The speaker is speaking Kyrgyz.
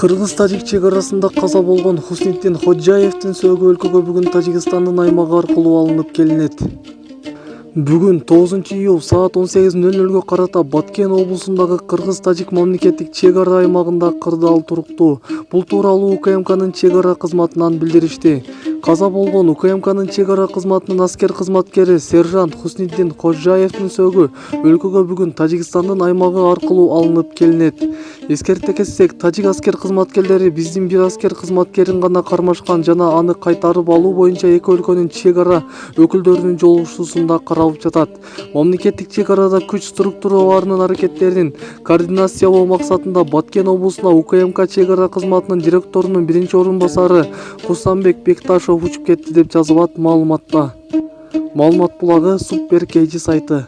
Кыргыз-тажик чек арасында каза болгон Хусниддин Ходжаевдин сөөгү өлкөгө бүгүн Тажикстандын аймагы аркылуу алынып келинет. Бүгүн 9-июл саат 18:00 карата Баткен облусундагы Кыргыз-тажик мамлекеттик чек ара аймагында кырдаал турукту. Бул тууралуу УКМКнын чек ара кызматынан билдиришти. Каза болгон УКМКнын чек ара кызматынын аскер кызматкери сержант Хусниддин Ходжаевдин сөөгү өлкөгө бүгүн Тажикстандын аймагы аркылуу алынып келинет. Эскерте кетсек, тажик аскер кызматкерлери биздин бир аскер кызматкерин гана кармашкан жана аны кайтарып алуу боюнча эки өлкөнүн чек ара өкүлдөрүнүн жолугушуусунда каралып жатат. Мамлекеттик чек арада күч структураларынын аракеттерин координациялоо максатында Баткен облусуна УКМК чек ара кызматынын директорунун биринчи орун басары Хусанбек Бекташов учуп кетти деп жазылат маалыматта. Маалымат булагы Супер Кейджи сайты.